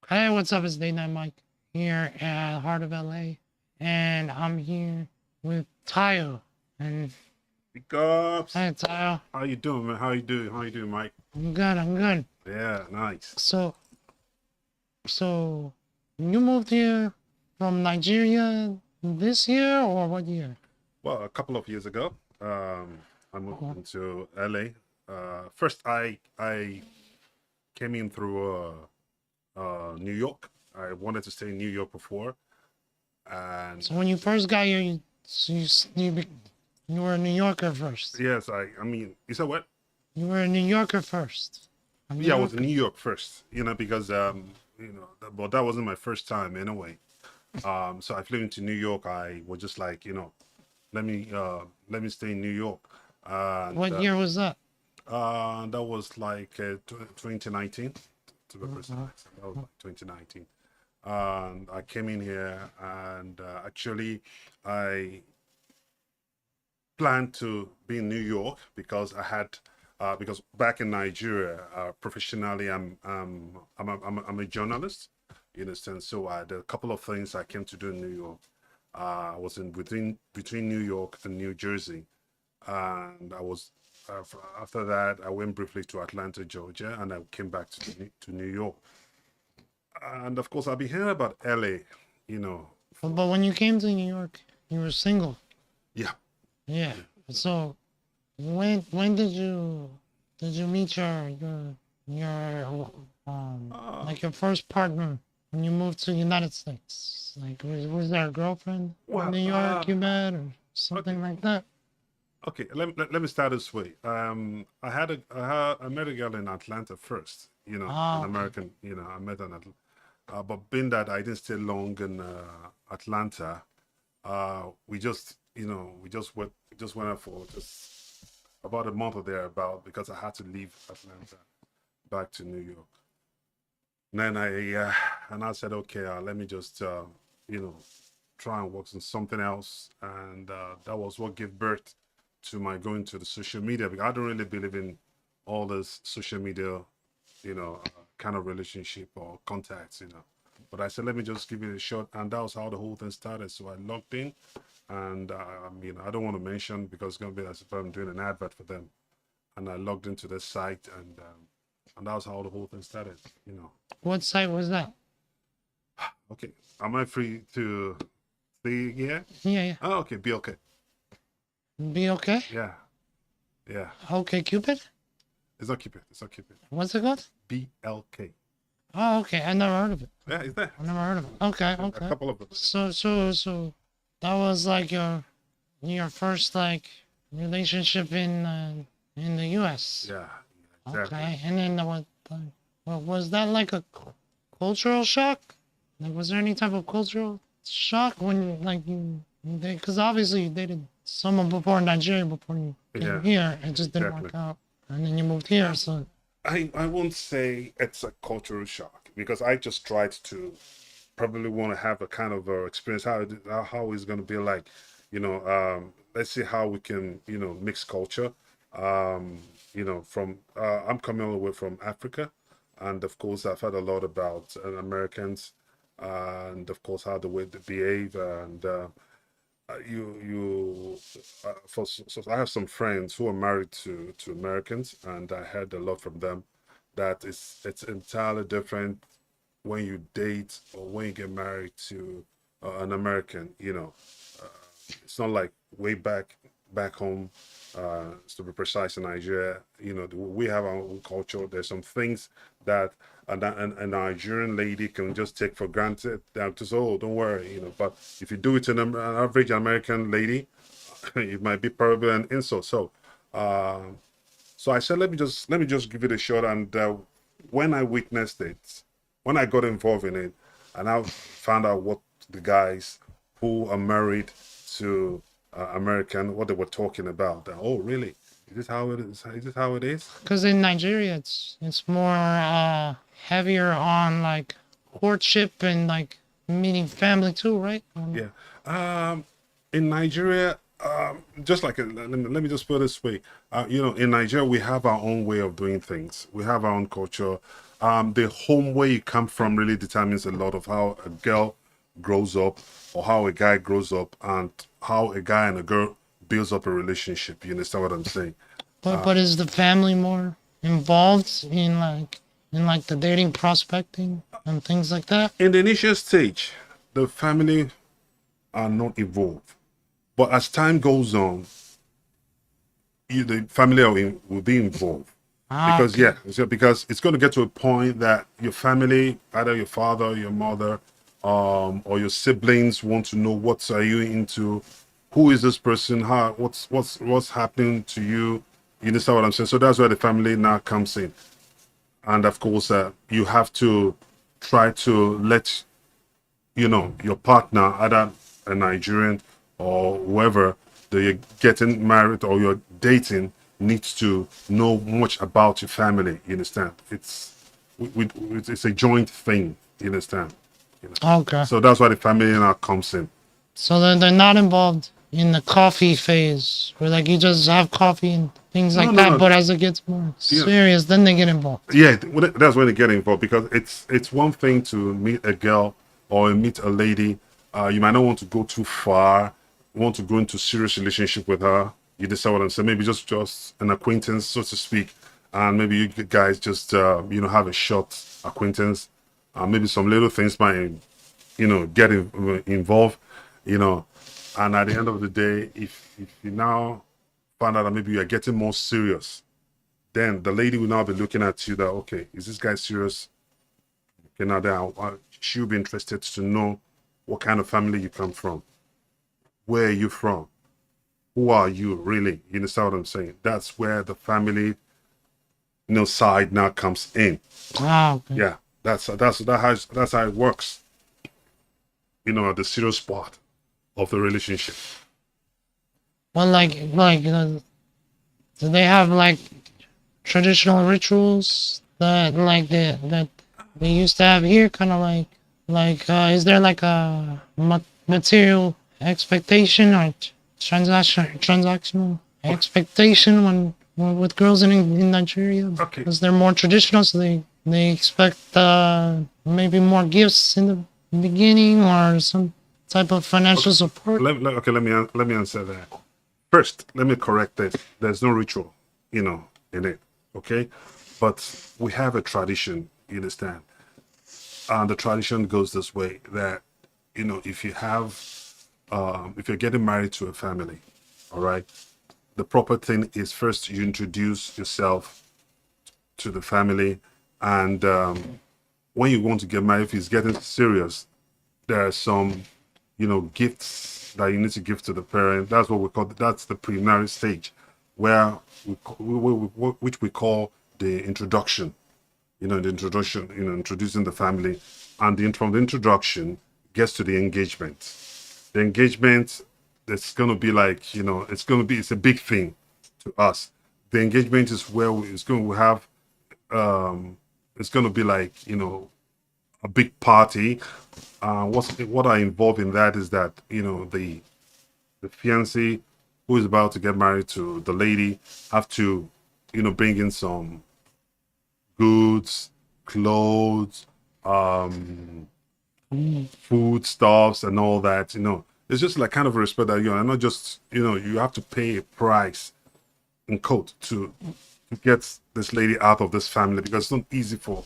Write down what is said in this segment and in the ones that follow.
Hey, what's up? It's Date Night Mike here at Heart of LA, and I'm here with Tayo. And Big ups. hey, Tayo, How you doing, man? How you doing? How you doing, Mike? I'm good. I'm good. Yeah, nice. So, so you moved here from Nigeria this year or what year? Well, a couple of years ago, I moved Oh, into LA. First, I came in through New York. I wanted to stay in New York before, and so when you first got here, you were a New Yorker first. yes, I mean, you said what? You were a New Yorker first. A New Yeah, I was in Yorker. New York first. Because but that wasn't my first time anyway. So I flew into New York. I was just like, let me stay in New York, and What year was that? that was like 2019, to be Uh-huh. precise. That was like 2019. And I came in here, and actually, I planned to be in New York because because back in Nigeria, professionally, I'm a journalist, in a sense. So I had a couple of things I came to do in New York. I was in between New York and New Jersey, and I was after that I went briefly to Atlanta, Georgia, and I came back to New York. And of course, I've been hearing about LA, for But when you came to New York, you were single. yeah, Yeah. So when did you meet your uh, like your first partner when you moved to the United States? Like was there a girlfriend in well, New York you met or okay, something like that? okay. Let me start this way. I met a girl in Atlanta first, an Ah, okay. American, I met her in Atlanta. But being that I didn't stay long in Atlanta, we just went out for just about a month or thereabout because I had to leave Atlanta back to New York. And then I said, okay, let me just you know try and work on something else, and that was what gave birth to my going to the social media, because I don't really believe in all this social media, kind of relationship or contacts. But I said, let me just give it a shot, and that was how the whole thing started. So I logged in, and I don't want to mention because it's gonna be as if I'm doing an advert for them. And I logged into the site, and that was how the whole thing started. What site was that? Okay, am I free to see here? Yeah, yeah. Oh, okay, be okay. Be okay? Yeah, yeah. Okay, Cupid? It's not Cupid. It's not Cupid. What's it called? BLK. Oh, okay. I never heard of it. Yeah, it's there. I never heard of it. Okay, A okay. couple of them. So that was like your first like relationship in the U.S. Yeah, exactly. Okay, and then what was that like a cultural shock? Like, was there any type of cultural shock when like because obviously you dated someone before in Nigeria before you came Yeah, here, it just didn't exactly. work out, and then you moved here. Um, So I won't say it's a cultural shock because I just tried to probably want to have a kind of experience how it's going to be like. Let's see how we can mix culture. From I'm coming all the way from Africa, and of course I've heard a lot about Americans, and of course how the way they behave, and you so I have some friends who are married to Americans, and I heard a lot from them that it's entirely different when you date or when you get married to an American. Uh, it's not like way back home. To be precise, in Nigeria, we have our own culture. There's some things that a Nigerian lady can just take for granted. That just, oh, don't worry. But if you do it to an average American lady, it might be probably an insult. Uh, so I said, let me just give it a shot. And when I witnessed it, when I got involved in it, and I found out what the guys who are married to American, what they were talking about. Oh, really? Is this how it is? Is this how it is? because in Nigeria it's more heavier on like courtship and like meeting family too, right? Yeah. In Nigeria, just like let me just put it this way. In Nigeria, we have our own way of doing things. We have our own culture. The home where you come from really determines a lot of how a girl grows up or how a guy grows up and how a guy and a girl builds up a relationship. You understand what I'm saying? But is the family more involved in like the dating prospecting and things like that? In the initial stage, the family are not involved. But as time goes on, the family will be involved. Ah, Because okay. because it's going to get to a point that your family, either your father, your mother, or your siblings, want to know what are you into, who is this person, how what's happening to you. You understand what I'm saying? So that's where the family now comes in, and of course, you have to try to let your partner, either a Nigerian or whoever that you're getting married or you're dating, needs to know much about your family. You understand? It's a joint thing. You understand? Okay. So that's why the family now comes in. So they're not involved in the coffee phase where like you just have coffee and things No, like no, that. no. But as it gets more Yeah, serious, then they get involved. yeah. That's when they get involved because it's one thing to meet a girl or meet a lady. You might not want to go too far. Want to go into serious relationship with her. You decide what I'm saying. Maybe just an acquaintance, so to speak, and maybe you guys just have a short acquaintance. Maybe some little things might get involved. You know, and at the end of the day, if you now find out that maybe you are getting more serious, then the lady will now be looking at you that, okay, is this guy serious? Okay, now then she'll be interested to know what kind of family you come from. Where are you from? Who are you really? You understand what I'm saying? That's where the family side now comes in. Ah, okay. Yeah, that's how it works. The serious part of the relationship. Well, do they have like traditional rituals that they used to have here? Kind of is there like a material expectation or transactional expectation when with girls in Nigeria? Okay. Because they're more traditional, so they expect maybe more gifts in the beginning or some type of financial support. Let me answer that. First, let me correct this. There's no ritual, in it. Okay, but we have a tradition. You understand? And the tradition goes this way: that if if you're getting married to a family, all right, the proper thing is first you introduce yourself to the family, and when you want to get married, if it's getting serious, there are some gifts that you need to give to the parent. That's what we call, that's the preliminary stage, where which we call the introduction. The introduction, introducing the family, and from the introduction gets to the engagement. The engagement, it's going to be like, it's a big thing to us. The engagement is where it's going to have, it's going to be like, a big party. What I involve in that is that the fiancé who is about to get married to the lady have to bring in some goods, clothes, food stuffs, and all that. It's just like kind of a respect that not just you have to pay a price in quote to get this lady out of this family, because it's not easy for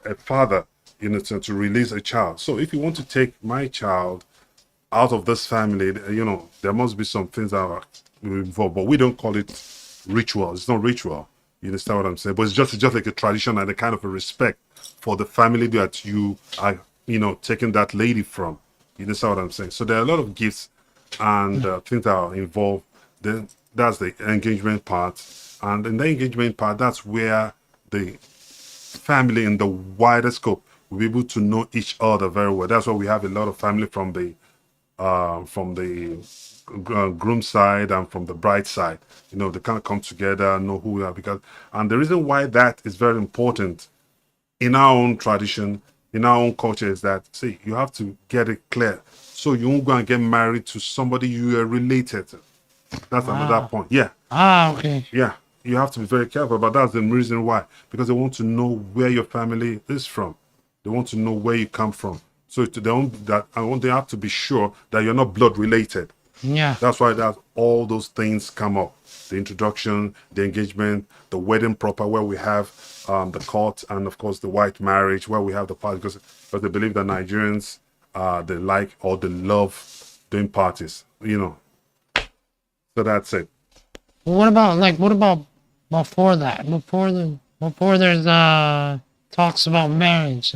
a father to release a child. So if you want to take my child out of this family, there must be some things that are involved, but we don't call it ritual. It's not ritual. You understand what I'm saying? But it's just like a tradition and a kind of a respect for the family that you are taking that lady from. You understand what I'm saying? So there are a lot of gifts and things that are involved. Then that's the engagement part, and in the engagement part, that's where the family in the wider scope will be able to know each other very well. That's why we have a lot of family from the groom side and from the bride side. They kind of come together, know who we are, and the reason why that is very important in our own tradition, in our own culture, is that, see, you have to get it clear. So you won't go and get married to somebody you are related to. That's another Ah, point. Yeah, okay. yeah. you have to be very careful. But that's the reason why, because they want to know where your family is from. They want to know where you come from. So they have to be sure that you're not blood related. Yeah. That's why that all those things come up: the introduction, the engagement, the wedding proper, where we have the court, and of course the white marriage, where we have the party, because they believe that Nigerians they like or they love doing parties. So that's it. What about before that? Before there's talks about marriage,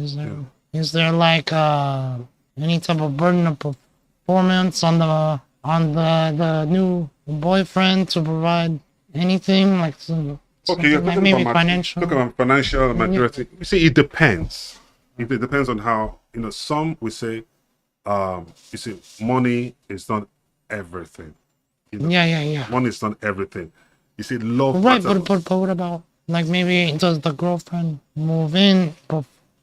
is there like any type of burden of performance on the new boyfriend to provide anything like Okay, you're something like talking maybe about financial? talking about financial maturity. You see, it depends. It depends on how some we say, you see, money is not everything. Yeah. Money is not everything. You see, love Right, matters. but what about like maybe does the girlfriend move in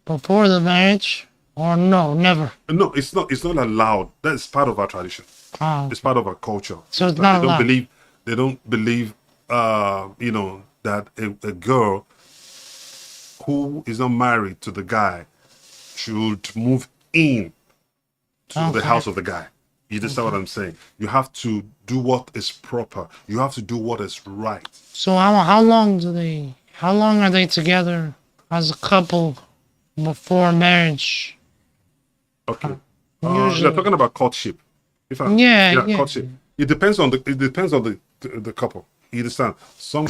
before the marriage or no, never? No, it's not. It's not allowed. That's part of our tradition. Oh, It's part of our culture. so it's They not don't allowed. believe. They don't believe. That a girl who is not married to the guy should move in to the Okay. house of the guy. You understand what I'm saying? You have to do what is proper. You have to do what is right. So how long are they together as a couple before marriage? Okay. Usually. You're talking about courtship. Yeah. Courtship. It depends on the couple. You understand? Some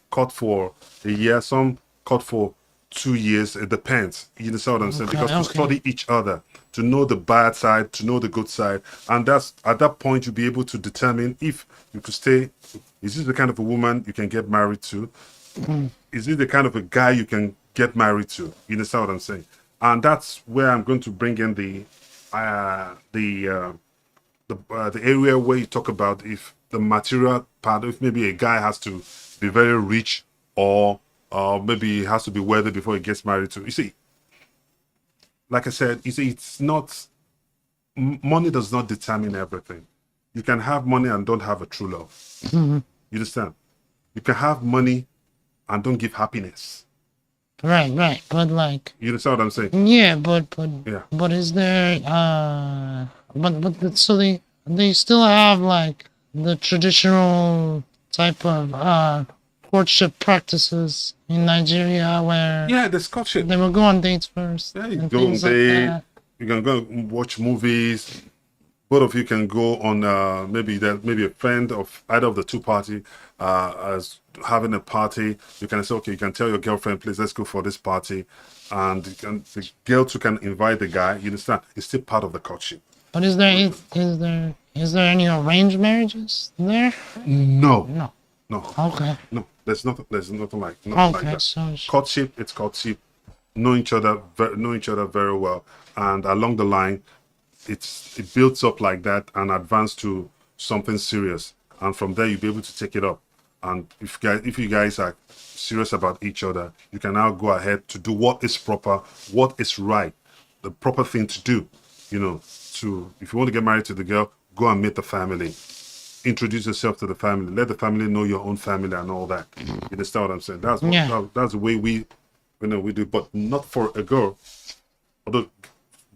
court for a year, some court for 2 years. It depends. You understand what I'm saying? Okay, Because to okay. study each other, to know the bad side, to know the good side, and that's at that point you'll be able to determine if you could stay. Is this the kind of a woman you can get married to? Is this the kind of a guy you can get married to? You understand what I'm saying? And that's where I'm going to bring in the area where you talk about if the material part, if maybe a guy has to be very rich or maybe he has to be wealthy before he gets married to. You see, like I said, you see, it's not money does not determine everything. You can have money and don't have a true love. You understand? You can have money and don't give happiness. Right. But like You understand what I'm saying? yeah, Yeah. but is there so they still have like the traditional type of courtship practices in Nigeria where Yeah, the courtship. they will go on dates first Yeah, you and go on things like date. that. You can go and watch movies. Both of you can go on maybe a friend of either of the two party as having a party. You can say, okay, you can tell your girlfriend, please let's go for this party, and the girl too can invite the guy. You understand? It's still part of the courtship. But is there any arranged marriages there? No, No. no, Okay. no. There's nothing like that. So Courtship, it's courtship. Know each other, know each other very well, and along the line, it builds up like that and advance to something serious, and from there you'll be able to take it up. And if you guys are serious about each other, you can now go ahead to do what is proper, what is right, the proper thing to do. To if you want to get married to the girl, go and meet the family, introduce yourself to the family, let the family know your own family and all that. You understand what I'm saying? Yeah. That's the way we do, but not for a girl. Although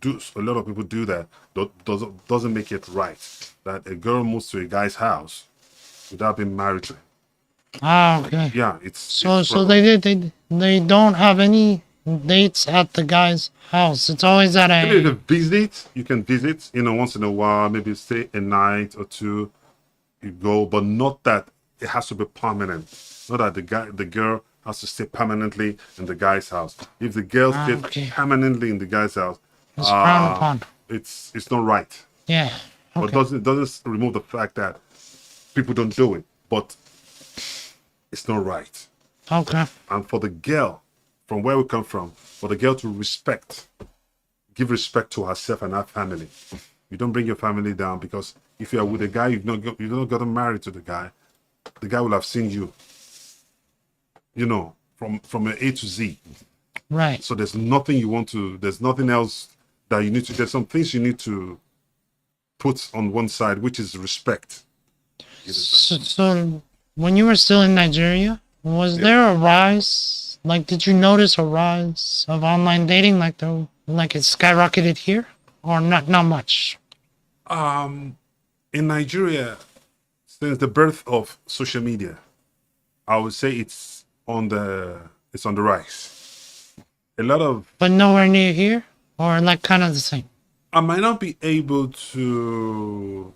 a lot of people do that, doesn't make it right that a girl moves to a guy's house without being married to him. Okay. Yeah, So it's so wrong. they don't have any dates at the guy's house. It's always at Maybe if you a visit, you can visit, once in a while, maybe stay a night or two, you go, but not that it has to be permanent. Not that the girl has to stay permanently in the guy's house. If the girl stays okay. permanently in the guy's house, It's frowned upon. it's not right. Yeah. But Okay. doesn't remove the fact that people don't do it, but it's not right. Okay. And for the girl, from where we come from, for the girl to give respect to herself and her family. You don't bring your family down, because if you are with a guy, you've not gotten married to the guy will have seen you, from A to Z. Right. So there's nothing else that you need to, there's some things you need to put on one side, which is respect. So when you were still in Nigeria, Was Yeah. there a rise? Like, did you notice a rise of online dating? Like it skyrocketed here, or not much? In Nigeria, since the birth of social media, I would say it's on the rise. A lot of But nowhere near here, or like kind of the same. I might not be able to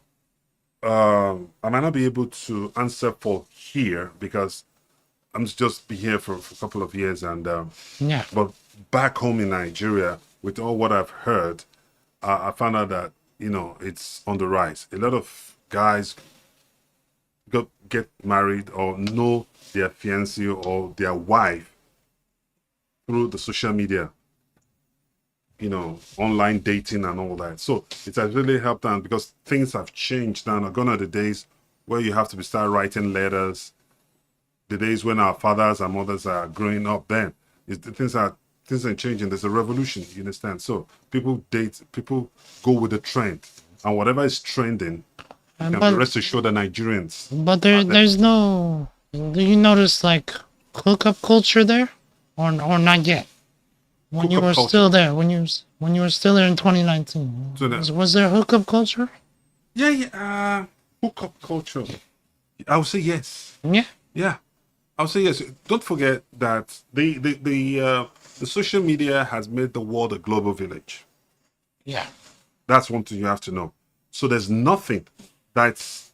I might not be able to answer for here because I'm just be here for a couple of years and Yeah. but back home in Nigeria, with all what I've heard, I found out that it's on the rise. A lot of guys get married or know their fiancé or their wife through the social media, online dating and all that. So it has really helped them because things have changed now. Gone are the days where you have to start writing letters. The days when our fathers and mothers are growing up, then things are changing. There's a revolution. You understand? So people date, people go with the trend, and whatever is trending, you can be But rest assured that Nigerians there are there. there's no. Do you notice like hookup culture there, or not yet? When you Hookup were culture. still there, when you were still there in 2019, So that, was there hookup culture? yeah, yeah, hookup culture. I would say yes. Yeah. Yeah, I'll say yes. Don't forget that the social media has made the world a global village. Yeah. That's one thing you have to know. So there's nothing that's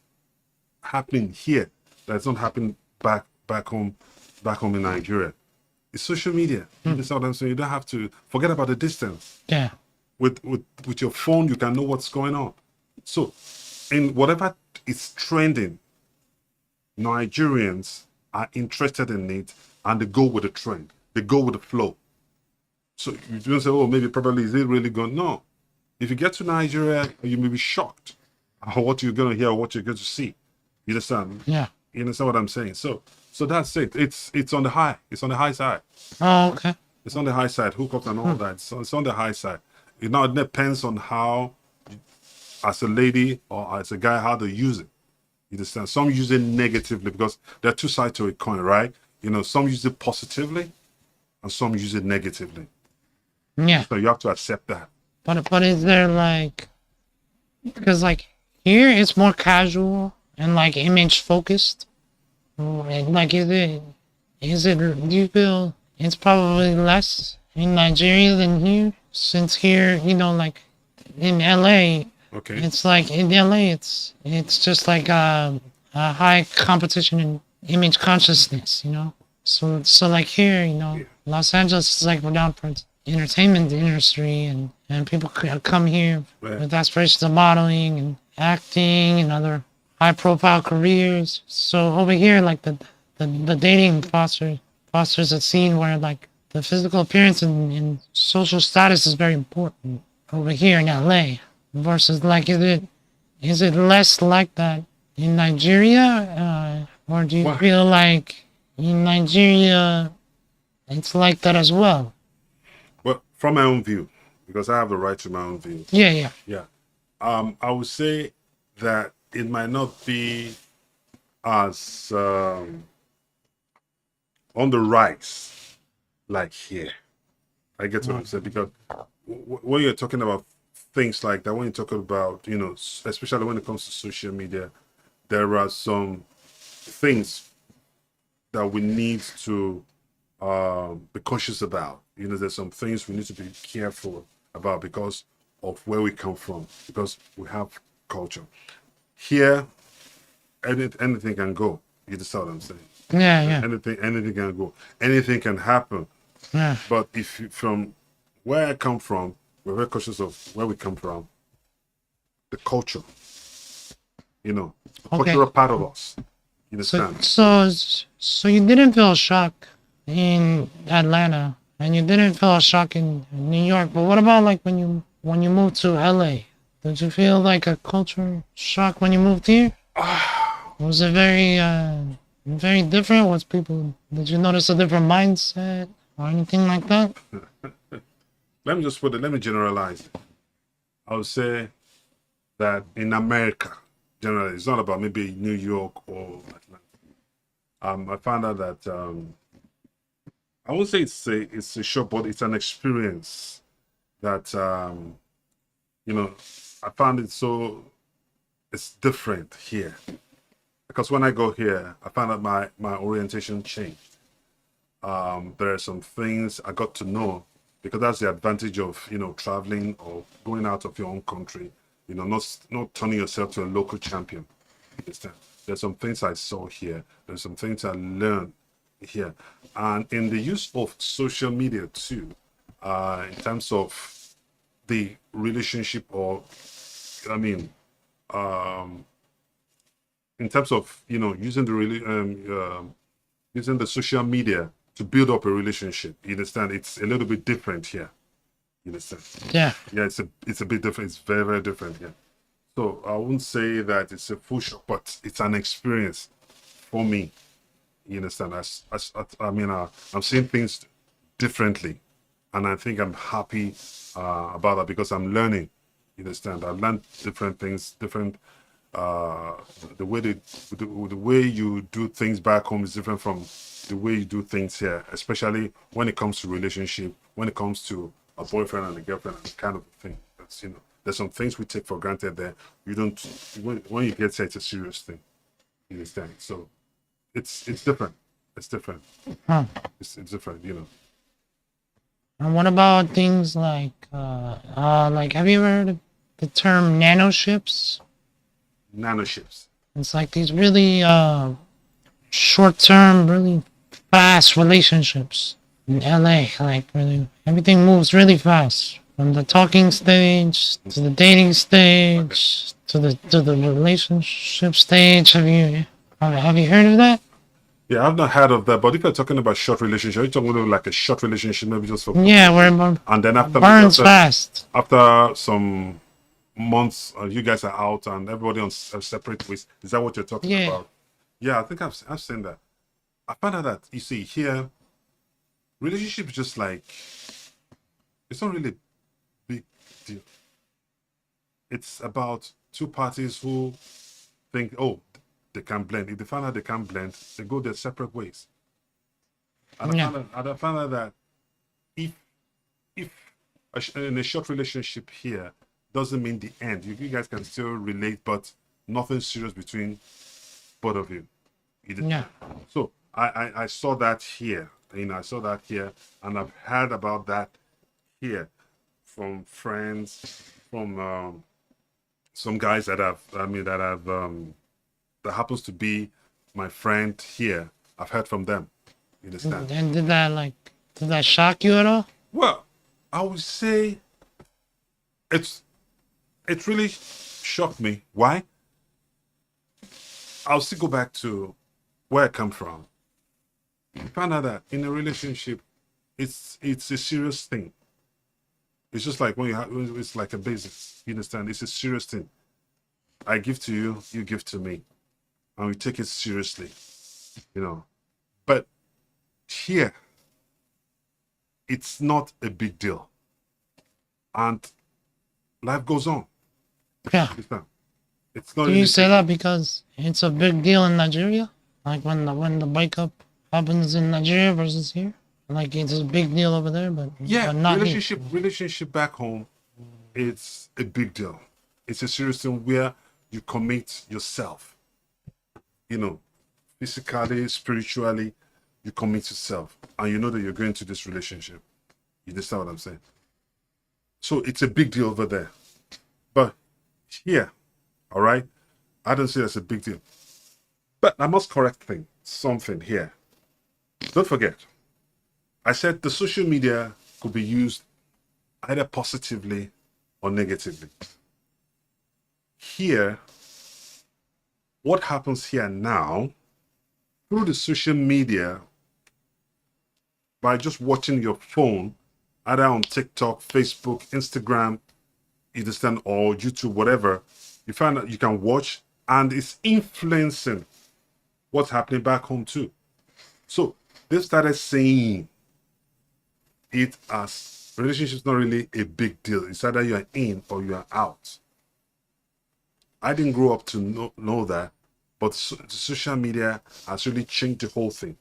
happening here that's not happening back home in Nigeria. It's social media. You understand what I'm saying? You don't have to forget about the distance. Yeah. With your phone, you can know what's going on. So, in whatever is trending, Nigerians are interested in it and they go with the trend. They go with the flow. So you don't say, oh, maybe probably is it really going? No. If you get to Nigeria, you may be shocked at what you're going to hear or what you're going to see. You understand? Yeah. You understand what I'm saying? So that's it. It's on the high. It's on the high side. Oh, okay. It's on the high side. Hookups and all that. So it's on the high side. It now depends on how, as a lady or as a guy, how they use it. You understand? Some use it negatively because there are two sides to a coin, right? Some use it positively and some use it negatively. Yeah. So you have to accept that. But is there like, because like here it's more casual and like image focused. And like do you feel it's probably less in Nigeria than here? Since here, like in LA, Okay. it's like in LA it's just like a high competition in image consciousness. So like here, Los Angeles is like renowned for its entertainment industry and people come here Right. with aspirations of modeling and acting and other high profile careers. So over here, like the dating fosters a scene where like the physical appearance and social status is very important over here in LA versus like is it less like that in Nigeria, or do you Why? feel like in Nigeria it's like that as well? Well, from my own view, because I have the right to my own view. Yeah, yeah, Yeah. I would say that it might not be as on the rise like here. I get what I'm saying because when you're talking about things like that, when you're talking about, especially when it comes to social media, there are some things that we need to be cautious about. There's some things we need to be careful about because of where we come from, because we have culture. Here, anything can go. You understand what I'm saying? yeah, Anything can go. Anything can happen. yeah. But if from where I come from, we're very cautious of where we come from, the culture, the Okay. cultural part of us. You So, understand? so you didn't feel a shock in Atlanta, and you didn't feel a shock in New York. But what about like when you moved to LA? Did you feel like a culture shock when you moved here? Was it very different? Did you notice a different mindset or anything like that? Let me generalize it. I would say that in America, generally, it's not about maybe New York or Atlanta. I found out that I won't say it's a shock, but it's an experience that you know I found it so it's different here because when I go here, I found out my orientation changed. There are some things I got to know because that's the advantage of traveling or going out of your own country. Not turning yourself to a local champion. Understand? There's some things I saw here. There's some things I learned here, and in the use of social media too, in terms of the relationship, or I mean, um, in terms of using the using the social media to build up a relationship. You understand? It's a little bit different here. You understand? Yeah. Yeah, it's a bit different. It's very, very different here. So I wouldn't say that it's a full shock, but it's an experience for me. You understand? I mean, I'm seeing things differently, and I think I'm happy about that because I'm learning. You understand? I've learned different things, different uh, the way the way you do things back home is different from the way you do things here, especially when it comes to relationship, when it comes to a boyfriend and a girlfriend, and kind of thing. That's there's some things we take for granted there. You don't when you get here, it's a serious thing. You understand? So it's different. It's different. Huh. It's different. And what about things like have you ever heard of the term nanoships? Nanoships. It's like these really short term, really fast relationships in LA. Like really everything moves really fast. From the talking stage to the dating stage to the relationship stage. Have you heard of that? Yeah, I've not heard of that. But if you're talking about short relationship, you're talking about like a short relationship, maybe just for Yeah, where it and then burns fast. after some months, you guys are out and everybody on separate ways. Is that what you're talking Yeah. about? Yeah, I think I've seen that. I found out that you see here, relationship is just like it's not really a big deal. It's about two parties who think, oh, they can blend. If they find out they can't blend, they go their separate ways. And Yeah. I found out that if if in a short relationship here doesn't mean the end. You guys can still relate, but nothing serious between both of you. Yeah. So I saw that here. I saw that here, and I've heard about that here from friends, from some guys that that happens to be my friend here. I've heard from them. You understand? And did that shock you at all? Well, I would say it's it really shocked me. Why? I'll still go back to where I come from. I found out that in a relationship, it's a serious thing. It's just like when it's like a business. You understand? It's a serious thing. I give to you, you give to me, and we take it seriously. But here, it's not a big deal, and life goes on. Yeah. Understand? It's not Do really you say that because it's a big deal in Nigeria? Like when the breakup happens in Nigeria versus here? Like it's a big deal over there, but Yeah, not here. relationship back home, it's a big deal. It's a serious thing where you commit yourself, you know, physically, spiritually, you commit yourself, and you know that you're going to this relationship. You understand what I'm saying? So it's a big deal over there. But here, all right, I don't see that's a big deal. But I must correct something here. Don't forget, I said the social media could be used either positively or negatively. Here, what happens here now through the social media by just watching your phone, either on TikTok, Facebook, Instagram, you understand, or YouTube, whatever, you find that you can watch and it's influencing what's happening back home too. So they started saying it as relationships not really a big deal. It's either you are in or you are out. I didn't grow up to know that. But social media has really changed the whole thing.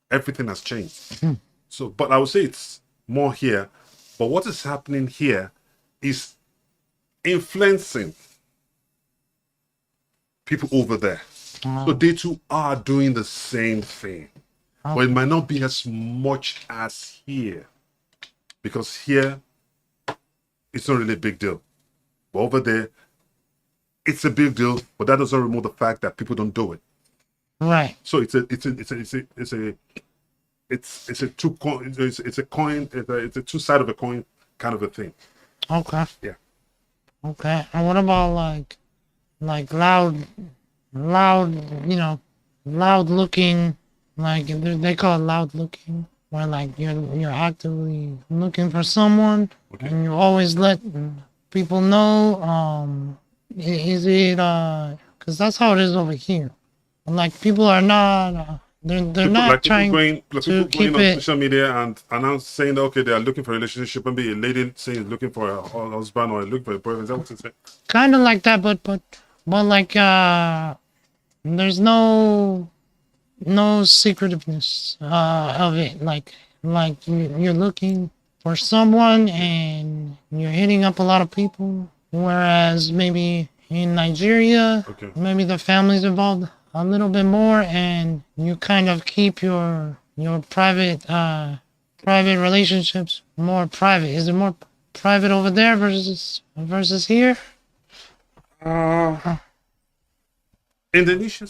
Everything has changed. So, but I would say it's more here. But what is happening here is influencing people over there. So they too are doing the same thing. But it might not be as much as here. Because here, it's not really a big deal. But over there, it's a big deal, but that doesn't remove the fact that people don't do it. Right. So it's a two coin. It's a coin. It's a two side of a coin kind of a thing. Okay. Yeah. Okay. And what about like loud, loud looking, like they call it loud looking, where like you're actively looking for someone, Okay. and you always let people know. Is it because that's how it is over here. Like people are not, they're not trying People to going keep on it. social media and announce saying that, okay, they are looking for a relationship. Maybe a lady saying looking for a husband or looking for a boyfriend. Is that what you say? Kind of like that, but like there's no secretiveness of it. Like you're looking for someone and you're hitting up a lot of people, whereas maybe in Nigeria, Okay. maybe the family's involved a little bit more, and you kind of keep your private relationships more private. Is it more private over there versus here? Indonesia.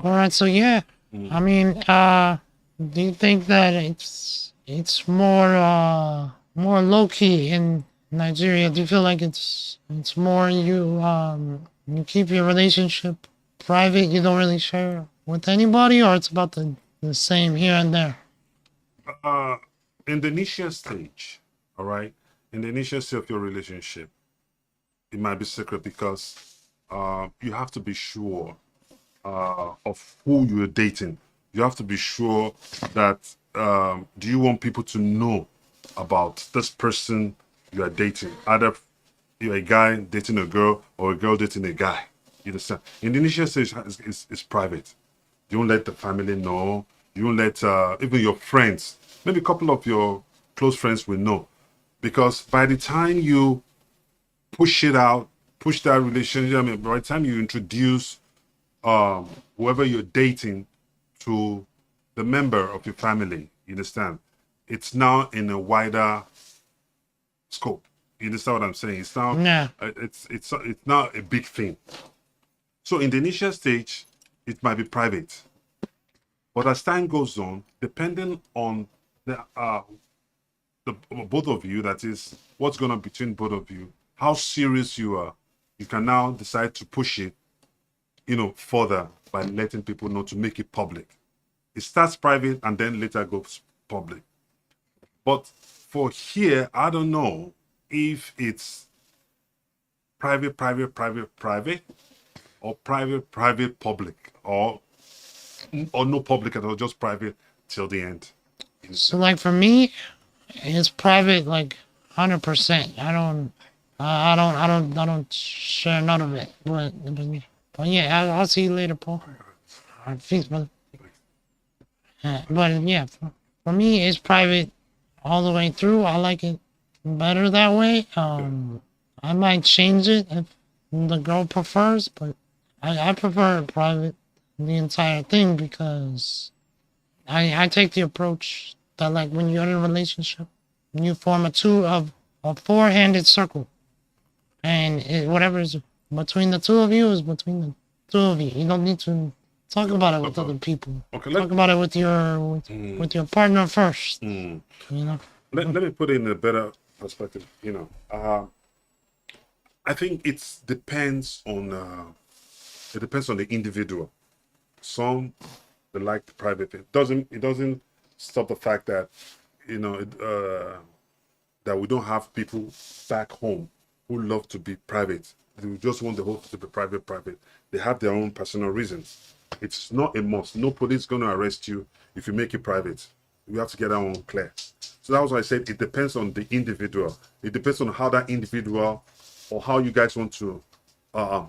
All right, so yeah, I mean, do you think that it's more low key in Nigeria? Do you feel like it's more you keep your relationship private, you don't really share with anybody, or it's about the same here and there? Indonesia stage. All right. Indonesia stage of your relationship, it might be secret because you have to be sure of who you're dating. You have to be sure that do you want people to know about this person you are dating? Either you're a guy dating a girl or a girl dating a guy. You understand? Indonesia stage is private. You won't let the family know. You won't let even your friends, maybe a couple of your close friends will know. Because by the time you push it out, push that relationship, I mean, by the time you introduce whoever you're dating to the member of your family, you understand? It's now in a wider scope. You understand what I'm saying? It's now Yeah. it's not a big thing. So in the initial stage, it might be private. But as time goes on, depending on the both of you, that is what's going on between both of you, how serious you are, you can now decide to push it, further by letting people know to make it public. It starts private and then later goes public. But for here, I don't know if it's private, private, or private, public, or no public at all, just private till the end. So like for me, it's private, like 100%. I don't. I don't share none of it. But yeah, I'll see you later, Paul. All right, peace, brother. But yeah, for me, it's private all the way through. I like it better that way. I might change it if the girl prefers, but I prefer it private, the entire thing, because I take the approach that, like, when you're in a relationship, you form a four-handed circle, and whatever is between the two of you is between the two of you. You don't need to talk about it with other people. Okay, Talk about it with your partner first. mm, You know. let me put it in a better perspective. I think it depends on the individual. Some they like the private thing. It doesn't stop the fact that that we don't have people back home who love to be private. They just want the whole to be private. They have their own personal reasons. It's not a must. No police is going to arrest you if you make it private. You have to get that one clear. So that was why I said it depends on the individual. It depends on how that individual or how you guys want to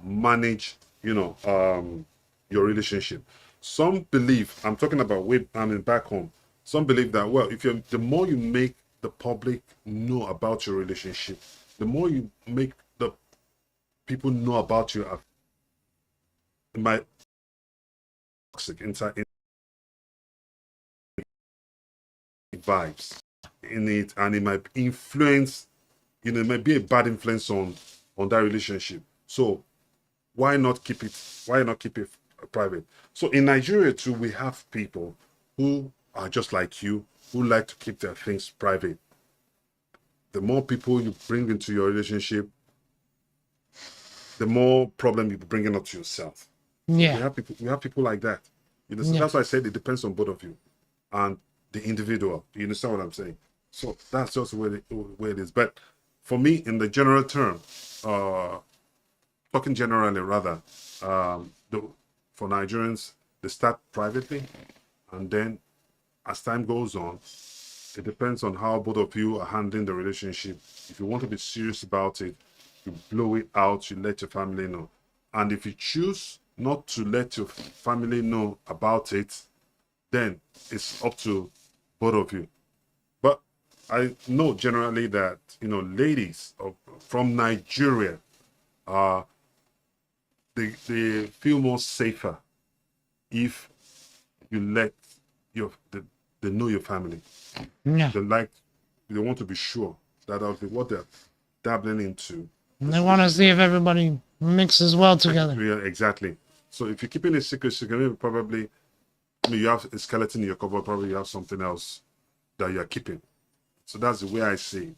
manage, your relationship. Some believe, I'm talking about back home. Some believe that, well, the more you make the public know about your relationship, the more you make the people know about you. My toxic inside vibes in it, and it might influence, it might be a bad influence on that relationship. So why not keep it private? So in Nigeria too, we have people who are just like you, who like to keep their things private. The more people you bring into your relationship, the more problem you bring up to yourself. So Yeah. we have people like that. So Yeah. that's why I said it depends on both of you and the individual. You understand what I'm saying? So that's just where it is. But for me, in the general term, talking generally rather, for Nigerians, they start privately, and then as time goes on, it depends on how both of you are handling the relationship. If you want to be serious about it, you blow it out, you let your family know. And if you choose not to let your family know about it, then it's up to both of you. But I know generally that, ladies from Nigeria, they feel more safer if you let they know your family. Yeah. They want to be sure that what they're dabbling into. And they want to see if everybody mixes well together. Yeah, exactly. So if you're keeping it secret, probably, you have a skeleton in your cupboard, probably you have something else that you're keeping. So that's the way I see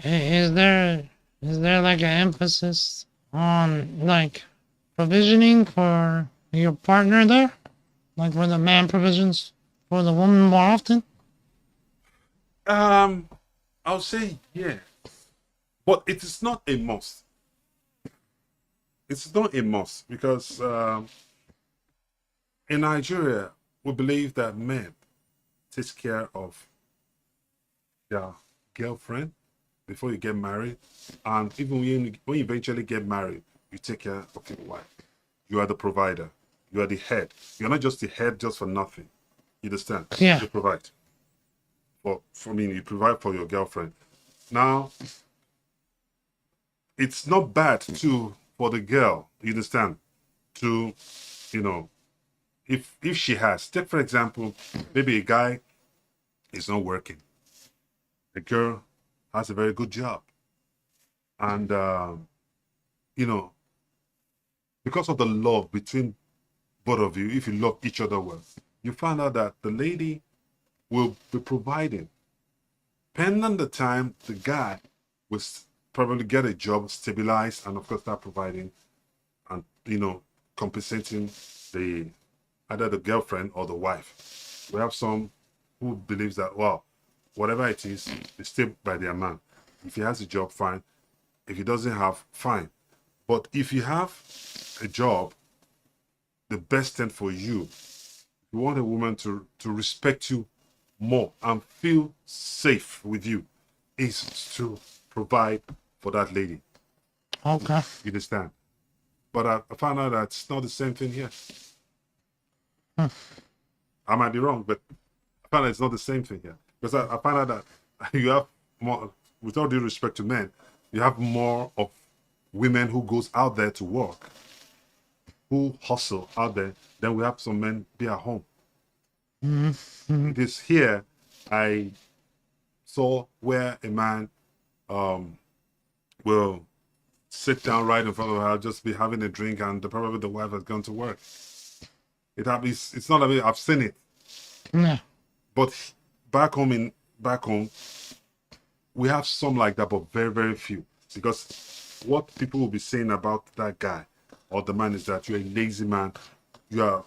it. Is there like an emphasis on, like, provisioning for your partner there? Like, where the man provisions for the woman more often? I'll say yeah, but it is not a must. It's not a must because in Nigeria we believe that men take care of their girlfriend before you get married, and even when you eventually get married, you take care of your wife. You are the provider. You are the head. You're not just the head just for nothing. You understand? Yeah. You provide. You provide for your girlfriend. Now, it's not bad for the girl, you understand, to, if she has, take for example, maybe a guy is not working. The girl has a very good job. And, because of the love between both of you, if you love each other well, you find out that the lady will be providing. Depending on the time, the guy will probably get a job, stabilize, and of course start providing and, compensating either the girlfriend or the wife. We have some who believes that, well, whatever it is, they stay by their man. If he has a job, fine. If he doesn't have, fine. But if you have a job, the best thing for you, you want a woman to respect you more and feel safe with you, is to provide for that lady. Okay. You understand? But I found out that it's not the same thing here. Hmm. I might be wrong, but I found out it's not the same thing here. Because I found out that you have more, with all due respect to men, you have more of women who goes out there to work, who hustle out there, than we have some men be at home. Mm-hmm. It is here I saw where a man will sit down right in front of her, just be having a drink, and probably the wife has gone to work. It's not. I mean, I've seen it, Yeah. but back home, we have some like that, but very very few. Because what people will be saying about that guy or the man is that you're a lazy man. You're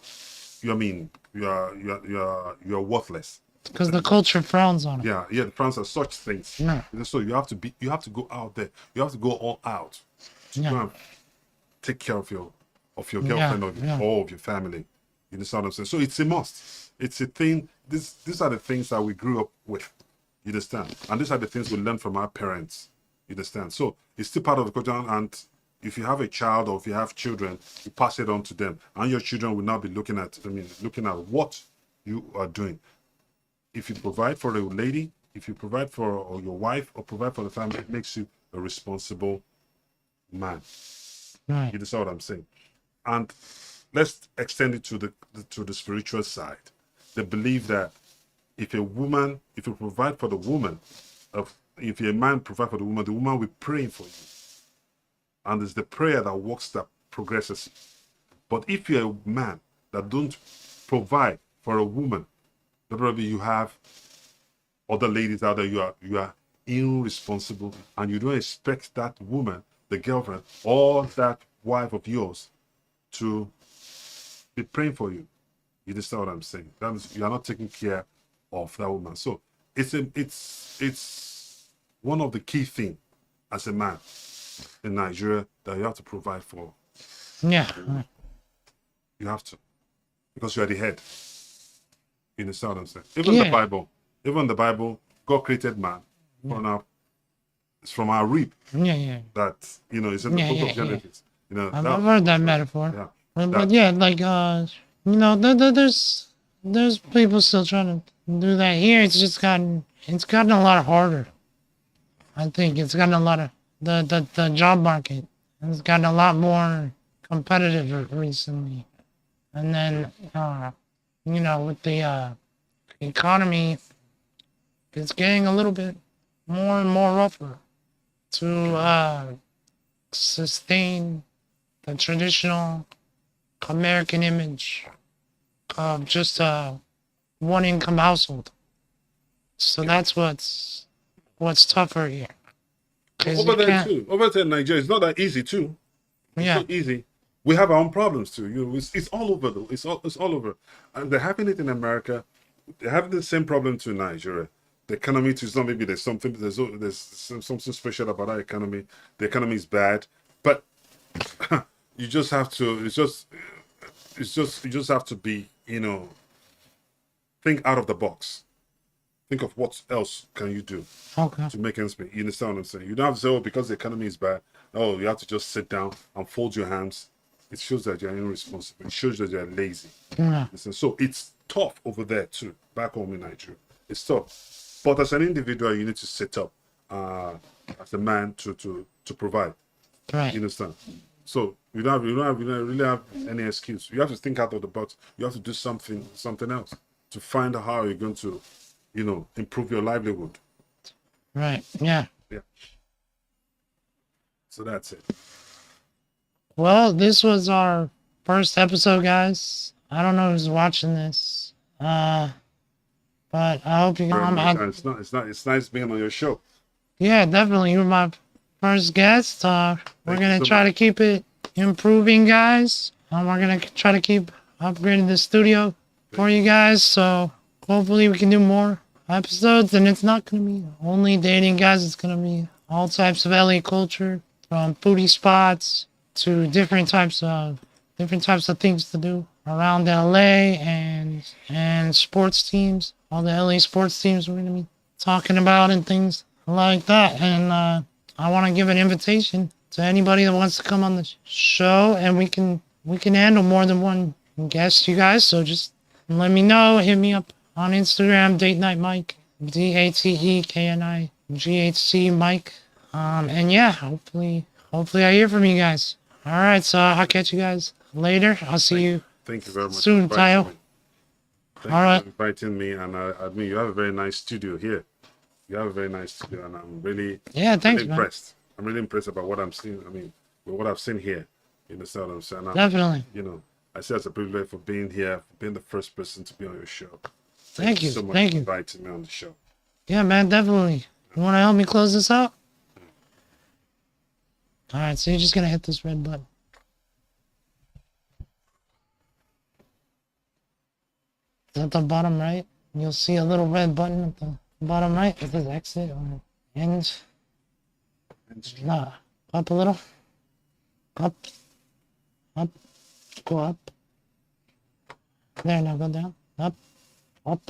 mean. You're worthless. Because the culture frowns on it. Yeah, the France are such things. Yeah. So you have to go out there. You have to go all out to Yeah. go and take care of your girlfriend or of your family. You understand what I'm saying? So it's a must. It's a thing. These are the things that we grew up with. You understand? And these are the things we learn from our parents. You understand? So it's still part of the culture. And if you have a child or if you have children, you pass it on to them, and your children will now be looking at what you are doing. If you provide for a lady, if you provide for your wife or provide for the family, it makes you a responsible man. Right. You understand what I'm saying? And let's extend it to the spiritual side. They believe that if you provide for the woman, if a man provide for the woman will pray for you. And it's the prayer that works, that progresses. But if you're a man that don't provide for a woman, probably you have other ladies out there, you are irresponsible, and you don't expect that woman, the girlfriend, or that wife of yours to be praying for you. You understand what I'm saying? That means you are not taking care of that woman. So it's one of the key things as a man in Nigeria that you have to provide for. Yeah. You have to, because you are the head. You understand what I'm saying? Even the Bible, God created man. It's from our rib. Yeah. That it's in the book of Genesis. I've heard that metaphor. Yeah. But yeah, like there's people still trying to do that here. It's gotten a lot harder. I think it's gotten a lot of the job market has gotten a lot more competitive recently, and then with the economy, it's getting a little bit more and more rougher to sustain the traditional American image of just a one income household. So that's what's tougher here. 'Cause Over you there can't- too. Over there in Nigeria, it's not that easy too. It's Yeah. not easy. We have our own problems too. It's all over though. It's all over. And they're having it in America. They're having the same problem too in Nigeria. The economy too is not, maybe there's something special about our economy. The economy is bad, but you just have to. You just have to be. Think out of the box. Think of what else can you do Okay. to make ends meet. You understand what I'm saying? You don't have to say, oh, because the economy is bad. Oh, you have to just sit down and fold your hands. It shows that you're irresponsible. It shows that you're lazy. Yeah. So it's tough over there too, back home in Nigeria. It's tough. But as an individual, you need to sit up as a man to provide. Right. You understand? So you don't really have any excuse. You have to think out of the box. You have to do something else to find out how you're going to, improve your livelihood. Right. Yeah. Yeah. So that's it. Well, this was our first episode, guys. I don't know who's watching this. But I hope you It's nice being on your show. Yeah, definitely. You're my first guest. We're Thank gonna you so try to keep it improving, guys. We're gonna try to keep upgrading the studio for you guys. So hopefully we can do more episodes, and it's not gonna be only dating, guys. It's gonna be all types of LA culture, from foodie spots to different types of things to do around LA and sports teams. All the LA sports teams we're gonna be talking about and things like that. And I want to give an invitation to anybody that wants to come on the show, and we can handle more than one guest, you guys. So just let me know. Hit me up on Instagram, Date Night Mike, DATEKNIGHC Mike. And yeah, hopefully I hear from you guys. All right, so I'll catch you guys later. I'll see you Thank you very much. soon, for inviting Tayo. me. Thank All you right. for inviting me, and I admit you have a very nice studio here. You have a very nice studio, and I'm really, Yeah, thanks, really man. impressed. I'm really impressed about what I'm seeing. I mean, with what I've seen here. You understand what I'm saying? Definitely. You know, I say it's a privilege for being here, for being the first person to be on your show. Thank you. so much Thank for you. inviting me on the show. Yeah, man, definitely. You want to help me close this out? All right, so you're just going to hit this red button. It's at the bottom right. You'll see a little red button at the bottom right. It says exit or end. Nah, up a little. Up. Up. Go up. There, now go down. Up. Up.